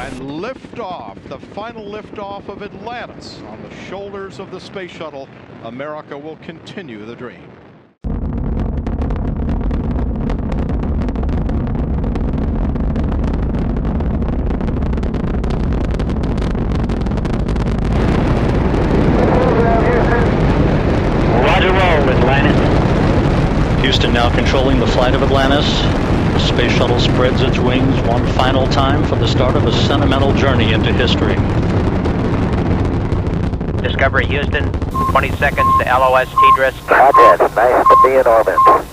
and liftoff, the final liftoff of Atlantis on the shoulders of the space shuttle. America will continue the dream. Roger, roll, Atlantis. Houston now controlling the flight of Atlantis. The space shuttle spreads its wings one final time for the start of a sentimental journey into history. Discovery Houston, 20 seconds to LOS TDRS. Roger, nice to be in orbit.